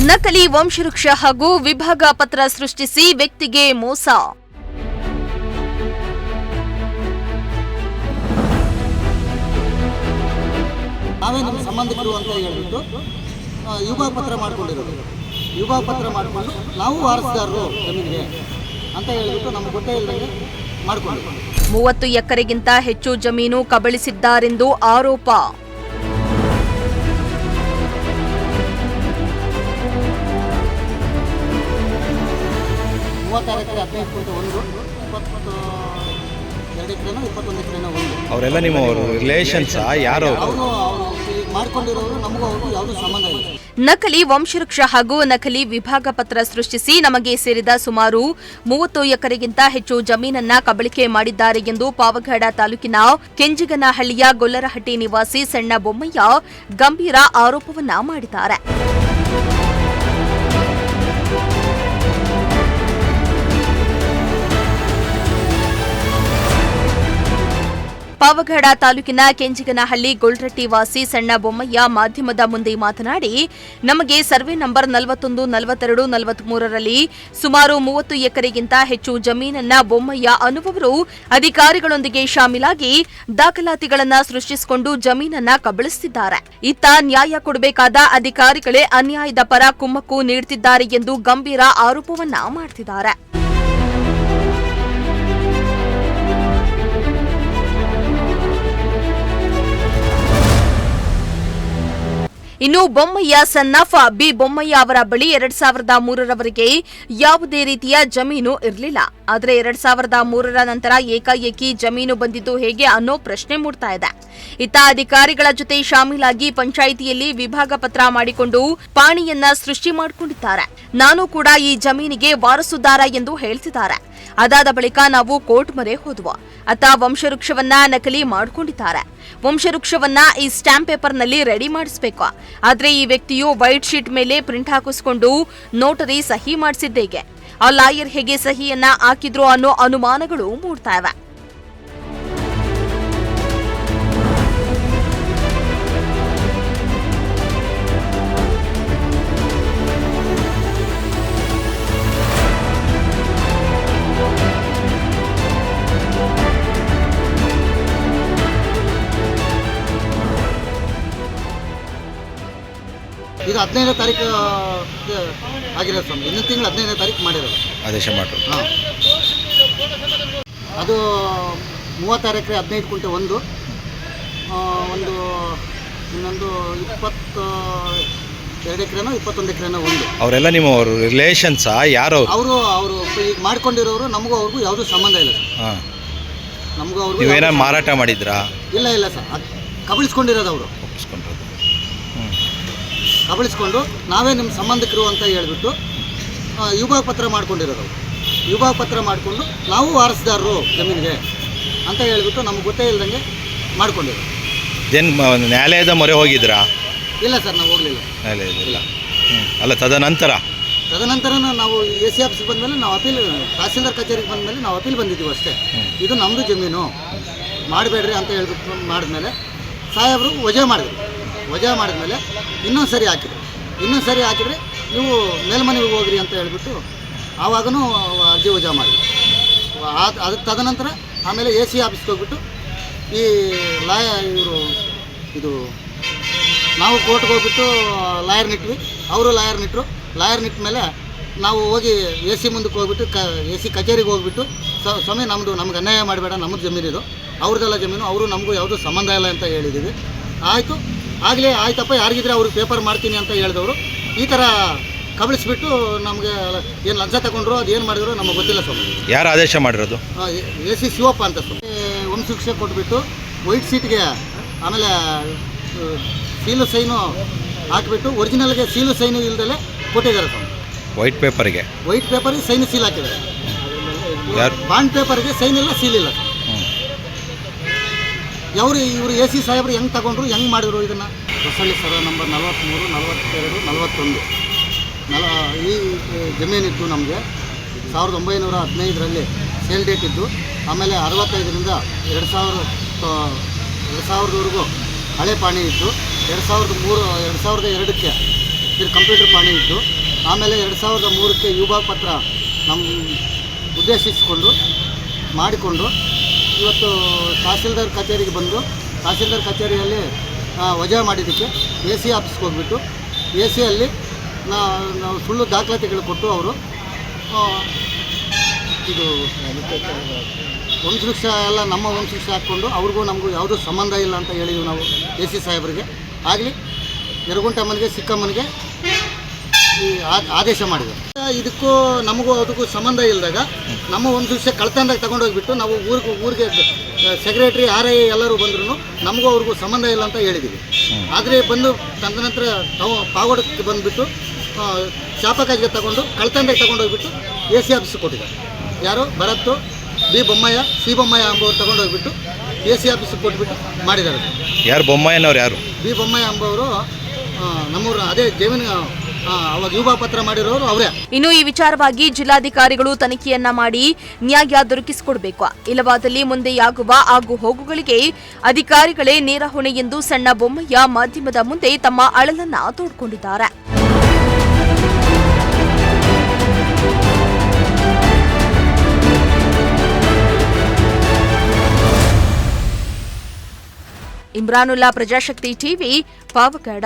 ನಕಲಿ ವಂಶವೃಕ್ಷ ಹಾಗೂ ವಿಭಾಗ ಪತ್ರ ಸೃಷ್ಟಿಸಿ ವ್ಯಕ್ತಿಗೆ ಮೋಸ. ನಾವೇ ನಮ್ಮ ಸಂಬಂಧಿಕರು ಅಂತ ಹೇಳ್ಬಿಟ್ಟು ವಿಭಾಗ ಪತ್ರ ಮಾಡ್ಕೊಂಡಿರೋದು. ವಿಭಾಗ ಪತ್ರ ಮಾಡಿಕೊಂಡು ನಾವು ವಾರಸುದಾರರು ಜಮೀನಿಗೆ ಅಂತ ಹೇಳ್ಬಿಟ್ಟು ನಮ್ಗೆ ಗೊತ್ತೇ ಇಲ್ಲದಂಗೆ ಮಾಡಿಕೊಂಡು 30 ಎಕರೆಗಿಂತ ಹೆಚ್ಚು ಜಮೀನು ಕಬಳಿಸಿದ್ದಾರೆಂದು ಆರೋಪ. ಅವರೆಲ್ಲ ನಿಮ್ಮ ರಿಲೇಷನ್ಸ್ ಯಾರು? ಮಾಡ್ಕೊಂಡಿರೋರು ನಮಗೂ ಅವ್ರಿಗೂ ಯಾವುದೂ ಸಂಬಂಧ ಇಲ್ಲ. ನಕಲಿ ವಂಶವೃಕ್ಷ ಹಾಗೂ ನಕಲಿ ವಿಭಾಗ ಪತ್ರ ಸೃಷ್ಟಿಸಿ ನಮಗೆ ಸೇರಿದ ಸುಮಾರು 30 ಎಕರೆಗಿಂತ ಹೆಚ್ಚು ಜಮೀನನ್ನ ಕಬಳಿಕೆ ಮಾಡಿದ್ದಾರೆ ಎಂದು ಪಾವಗಡ ತಾಲೂಕಿನ ಕೆಂಜಿಗನಹಳ್ಳಿಯ ಗೊಲ್ಲರಹಟ್ಟಿ ನಿವಾಸಿ ಸಣ್ಣ ಬೊಮ್ಮಯ್ಯ ಗಂಭೀರ ಆರೋಪವನ್ನ ಮಾಡಿದ್ದಾರೆ. ಪಾವಗಡ ತಾಲೂಕಿನ ಕೆಂಜಿಗನಹಳ್ಳಿ ಗೊಲ್ರಟ್ಟಿ ವಾಸಿ ಸಣ್ಣ ಬೊಮ್ಮಯ್ಯ ಮಾಧ್ಯಮದ ಮುಂದೆ ಮಾತನಾಡಿ, ನಮಗೆ ಸರ್ವೆ ನಂಬರ್ 41, 42, 43ರಲ್ಲಿ ಸುಮಾರು 30 ಎಕರೆಗಿಂತ ಹೆಚ್ಚು ಜಮೀನನ್ನ ಬೊಮ್ಮಯ್ಯ ಅನ್ನುವವರು ಅಧಿಕಾರಿಗಳೊಂದಿಗೆ ಶಾಮೀಲಾಗಿ ದಾಖಲಾತಿಗಳನ್ನ ಸೃಷ್ಟಿಸಿಕೊಂಡು ಜಮೀನನ್ನ ಕಬಳಿಸುತ್ತಿದ್ದಾರೆ. ಇತ್ತ ನ್ಯಾಯ ಕೊಡಬೇಕಾದ ಅಧಿಕಾರಿಗಳೇ ಅನ್ಯಾಯದ ಪರ ಕುಮ್ಮಕ್ಕು ನೀಡುತ್ತಿದ್ದಾರೆ ಎಂದು ಗಂಭೀರ ಆರೋಪವನ್ನ ಮಾಡುತ್ತಿದ್ದಾರೆ. ಇನ್ನು ಬೊಮ್ಮಯ್ಯ ಸನ್ನಾಫ ಬಿ ಬೊಮ್ಮಯ್ಯ ಅವರ ಬಳಿ 2003ರವರೆಗೆ ಯಾವುದೇ ರೀತಿಯ ಜಮೀನು ಇರಲಿಲ್ಲ. ಆದರೆ 2003ರ ನಂತರ ಏಕಾಏಕಿ ಜಮೀನು ಬಂದಿದ್ದು ಹೇಗೆ ಅನ್ನೋ ಪ್ರಶ್ನೆ ಮೂಡ್ತಾ ಇದೆ. ಇತ್ತ ಅಧಿಕಾರಿಗಳ ಜೊತೆ ಶಾಮೀಲಾಗಿ ಪಂಚಾಯಿತಿಯಲ್ಲಿ ವಿಭಾಗ ಪತ್ರ ಮಾಡಿಕೊಂಡು ಪಾಣಿಯನ್ನ ಸೃಷ್ಟಿ ಮಾಡಿಕೊಂಡಿದ್ದಾರೆ. ನಾನು ಕೂಡ ಈ ಜಮೀನಿಗೆ ವಾರಸುದಾರ ಎಂದು ಹೇಳ್ತಿದ್ದಾರೆ. ಅದಾದ ಬಳಿಕ ನಾವು ಕೋರ್ಟ್ ಮೊರೆ ಹೋದ್ವು. ಅತ್ತ ವಂಶವೃಕ್ಷವನ್ನ ನಕಲಿ ಮಾಡಿಕೊಂಡಿದ್ದಾರೆ. ವಂಶವೃಕ್ಷವನ್ನ ಈ ಸ್ಟಾಂಪ್ ಪೇಪರ್ನಲ್ಲಿ ರೆಡಿ ಮಾಡಿಸಬೇಕು. ಆದ್ರೆ ಈ ವ್ಯಕ್ತಿಯು ವೈಟ್ ಶೀಟ್ ಮೇಲೆ ಪ್ರಿಂಟ್ ಹಾಕಿಸಿಕೊಂಡು ನೋಟರಿ ಸಹಿ ಮಾಡಿಸಿದ್ದೇಗೆ. ಆ ಲಾಯರ್ ಹೇಗೆ ಸಹಿಯನ್ನ ಹಾಕಿದ್ರು ಅನ್ನೋ ಅನುಮಾನಗಳು ಮೂಡ್ತಾ ಇವೆ. ಈಗ 15ನೇ ತಾರೀಕು ಆಗಿರೋದು ಸ್ವಾಮಿ. ಇನ್ನೊಂದು ತಿಂಗಳು 15ನೇ ತಾರೀಕು ಮಾಡಿರೋದು ಆದೇಶ ಮಾಡಿದ್ರು. ಹಾಂ, ಅದು 36 ಎಕರೆ 15 ಕುಂಟೆ ಒಂದು ಇನ್ನೊಂದು 22 ಎಕರೆನೋ 21 ಎಕರೆನೋ ಒಂದು. ಅವರೆಲ್ಲ ನಿಮ್ಮ ರಿಲೇಷನ್ಸ್ ಯಾರು? ಅವರು ಈಗ ಮಾಡ್ಕೊಂಡಿರೋರು ನಮಗೂ ಅವ್ರಿಗೂ ಯಾವುದೂ ಸಂಬಂಧ ಇಲ್ಲ ಸರ್. ಹಾಂ, ನಮಗೂ ಅವ್ರಿಗೂ ನೀವೇನ ಮಾರಾಟ ಮಾಡಿದ್ರಾ? ಇಲ್ಲ ಸರ್, ಕಬಳಿಸ್ಕೊಂಡಿರೋದು ಅವರು. ಕಬಳಿಸ್ಕೊಂಡು ನಾವೇ ನಿಮ್ಮ ಸಂಬಂಧಿಕರು ಅಂತ ಹೇಳ್ಬಿಟ್ಟು ವಿಭಾಗ ಪತ್ರ ಮಾಡ್ಕೊಂಡಿರೋದು. ವಿಭಾಗ ಪತ್ರ ಮಾಡಿಕೊಂಡು ನಾವು ವಾರಸುದಾರರು ಜಮೀನಿಗೆ ಅಂತ ಹೇಳ್ಬಿಟ್ಟು ನಮ್ಗೆ ಗೊತ್ತೇ ಇಲ್ದಂಗೆ ಮಾಡ್ಕೊಂಡಿರೋದು. ನ್ಯಾಯಾಲಯದ ಮೊರೆ ಹೋಗಿದ್ರಾ? ಇಲ್ಲ ಸರ್, ನಾವು ಹೋಗಲಿಲ್ಲ. ಇಲ್ಲ. ಅಲ್ಲ, ತದನಂತರ ನಾವು AC ಆಫೀಸ್ಗೆ ಬಂದಮೇಲೆ ನಾವು ಅಪೀಲ್, ತಹಸೀಲ್ದಾರ್ ಕಚೇರಿಗೆ ಬಂದಮೇಲೆ ನಾವು ಅಪೀಲ್ ಬಂದಿದ್ದೀವಿ ಅಷ್ಟೇ. ಇದು ನಮ್ಮದು ಜಮೀನು ಮಾಡಬೇಡ್ರಿ ಅಂತ ಹೇಳ್ಬಿಟ್ಟು ಮಾಡಿದ್ಮೇಲೆ ಸಾಹೇಬರು ವಜಾ ಮಾಡಿದ್ಮೇಲೆ ಇನ್ನೊಂದು ಸರಿ ಹಾಕಿದ್ರೆ ನೀವು ಮೇಲ್ಮನೆಗೆ ಹೋಗ್ರಿ ಅಂತ ಹೇಳ್ಬಿಟ್ಟು ಆವಾಗೂ ಅರ್ಜಿ ವಜಾ ಮಾಡಿದ್ವಿ. ಅದಕ್ಕೆ ತದನಂತರ ಆಮೇಲೆ AC ಆಫೀಸ್ಗೆ ಹೋಗ್ಬಿಟ್ಟು ಈ ನಾವು ಕೋರ್ಟ್ಗೆ ಹೋಗ್ಬಿಟ್ಟು ಲಾಯರ್ ನಿಟ್ವಿ. ಅವರು ಲಾಯರ್ ನಿಟ್ಟ ಮೇಲೆ ನಾವು ಹೋಗಿ AC ಮುಂದಕ್ಕೆ ಹೋಗ್ಬಿಟ್ಟು AC ಕಚೇರಿಗೆ ಹೋಗ್ಬಿಟ್ಟು ಸ್ವಾಮಿ ನಮ್ಗೆ ಅನ್ಯಾಯ ಮಾಡಬೇಡ, ನಮ್ಮದು ಜಮೀನಿದು, ಅವ್ರದ್ದೆಲ್ಲ ಜಮೀನು, ಅವರು ನಮಗೂ ಯಾವುದೂ ಸಂಬಂಧ ಇಲ್ಲ ಅಂತ ಹೇಳಿದ್ದೀವಿ. ಆಯ್ತಪ್ಪ, ಯಾರಿಗಿದ್ರೆ ಅವ್ರಿಗೆ ಪೇಪರ್ ಮಾಡ್ತೀನಿ ಅಂತ ಹೇಳಿದವರು ಈ ಥರ ಕಬಳಿಸ್ಬಿಟ್ಟು ನಮಗೆ ಏನು ಲಂಚ ತಗೊಂಡ್ರು, ಅದು ಏನು ಮಾಡಿದ್ರು ನಮಗೆ ಗೊತ್ತಿಲ್ಲ ಸ್ವಾಮಿ. ಯಾರು ಆದೇಶ ಮಾಡಿರೋದು? AC ಶಿವಪ್ಪ ಅಂತ ಸ್ವಾಮಿ. ವಂಶವೃಕ್ಷ ಕೊಟ್ಬಿಟ್ಟು ವೈಟ್ ಶೀಟ್ಗೆ ಆಮೇಲೆ ಸೀಲು ಸೈನು ಹಾಕಿಬಿಟ್ಟು ಒರಿಜಿನಲ್ಗೆ ಸೀಲು ಸೈನು ಇಲ್ದಲೆ ಕೊಟ್ಟಿದ್ದಾರೆ ಸ್ವಾಮಿ. ವೈಟ್ ಪೇಪರ್ಗೆ ಸೈನು ಸೀಲ್ ಹಾಕಿದ್ದಾರೆ. ಬಾಂಡ್ ಪೇಪರ್ಗೆ ಸೈನ್ ಇಲ್ಲ, ಸೀಲ್ ಇಲ್ಲ. ಇವರು AC ಸಾಹೇಬರು ಹೆಂಗೆ ತಗೊಂಡ್ರು, ಹೆಂಗೆ ಮಾಡಿದ್ರು ಇದನ್ನು? ಹೊಸಳ್ಳಿ ಸರ್ವೆ ನಂಬರ್ 43, 42, 41 ಈ ಜಮೀನಿತ್ತು ನಮಗೆ. 1915ರಲ್ಲಿ ಸೇಲ್ ಡೇಟ್ ಇದ್ದು, ಆಮೇಲೆ 65ರಿಂದ 2000ವರೆಗೂ ಹಳೆ ಪಾಣಿ ಇತ್ತು. 2002ಕ್ಕೆ ಇದು ಕಂಪ್ಯೂಟರ್ ಪಾಣಿ ಇತ್ತು. ಆಮೇಲೆ 2003ಕ್ಕೆ ಯುಬಾ ಪತ್ರ ನಮ್ಮ ಉದ್ದೇಶಿಸಿಕೊಂಡು ಮಾಡಿಕೊಂಡು ಇವತ್ತು ತಹಸೀಲ್ದಾರ್ ಕಚೇರಿಗೆ ಬಂದು ತಹಸೀಲ್ದಾರ್ ಕಚೇರಿಯಲ್ಲಿ ವಜಾ ಮಾಡಿದ್ದಕ್ಕೆ AC ಆಫೀಸ್ಗೆ ಹೋಗ್ಬಿಟ್ಟು ACಯಲ್ಲಿ ನಾವು ಸುಳ್ಳು ದಾಖಲಾತಿಗಳು ಕೊಟ್ಟು ಅವರು ಇದು ವಂಶವೃಕ್ಷ ಎಲ್ಲ ನಮ್ಮ ವಂಶವೃಕ್ಷ ಹಾಕ್ಕೊಂಡು ಅವ್ರಿಗೂ ನಮಗೂ ಯಾವುದೂ ಸಂಬಂಧ ಇಲ್ಲ ಅಂತ ಹೇಳಿದ್ವಿ ನಾವು AC ಸಾಹೇಬರಿಗೆ. ಆಗಲಿ ಯರಗುಂಟಮ್ಮನಿಗೆ ಸಿಕ್ಕಮ್ಮನಿಗೆ ಈ ಆದೇಶ ಮಾಡಿದ್ರು. ಇದಕ್ಕೂ ನಮಗೂ ಅದಕ್ಕೂ ಸಂಬಂಧ ಇಲ್ಲದಾಗ ನಮ್ಮ ವಂಶವೃಕ್ಷ ಕಳ್ತನದಾಗ ತಗೊಂಡೋಗ್ಬಿಟ್ಟು ನಾವು ಊರಿಗೆ ಸೆಕ್ರೆಟ್ರಿ RI ಎಲ್ಲರೂ ಬಂದ್ರು ನಮಗೂ ಅವ್ರಿಗೂ ಸಂಬಂಧ ಇಲ್ಲ ಅಂತ ಹೇಳಿದ್ದೀವಿ. ಆದರೆ ಬಂದು ತದನಂತರ ನಾವು ಪಾವಡಕ್ಕೆ ಬಂದುಬಿಟ್ಟು ಶಾಪಕಾಜಿಗೆ ತಗೊಂಡು ಕಳ್ತನದಾಗ ತಗೊಂಡೋಗ್ಬಿಟ್ಟು AC ಆಫೀಸಿಗೆ ಕೊಟ್ಟಿದ್ದಾರೆ. ಯಾರು Bharat B Bommayya C Bommayya ಅಂಬವ್ರು ತಗೊಂಡೋಗ್ಬಿಟ್ಟು AC ಆಫೀಸಿಗೆ ಕೊಟ್ಬಿಟ್ಟು ಮಾಡಿದ್ದಾರೆ. ಯಾರು ಬೊಮ್ಮಯ್ಯನವ್ರು ಯಾರು? B ಬೊಮ್ಮಯ್ಯ ಅಂಬವರು ನಮ್ಮೂರು ಅದೇ ಜಮೀನು ಅವಾಗ ಯುಬಾ ಪತ್ರ ಮಾಡಿರೋರು ಅವರೇ. ಇನ್ನು ಈ ವಿಚಾರವಾಗಿ ಜಿಲ್ಲಾಧಿಕಾರಿಗಳು ತನಿಖೆಯನ್ನ ಮಾಡಿ ನ್ಯಾಯ ದೊರಕಿಸಿಕೊಡಬೇಕು. ಇಲ್ಲವಾದಲ್ಲಿ ಮುಂದೆಯಾಗುವ ಆಗು ಹೋಗುಗಳಿಗೆ ಅಧಿಕಾರಿಗಳೇ ನೇರ ಹೊಣೆ ಎಂದು ಸಣ್ಣ ಬೊಮ್ಮಯ್ಯ ಮಾಧ್ಯಮದ ಮುಂದೆ ತಮ್ಮ ಅಳಲನ್ನ ತೋಡ್ಕೊಂಡಿದ್ದಾರೆ. ಇಮ್ರಾನುಲ್ಲಾ, ಪ್ರಜಾಶಕ್ತಿ ಟಿವಿ, ಪಾವಗಡ.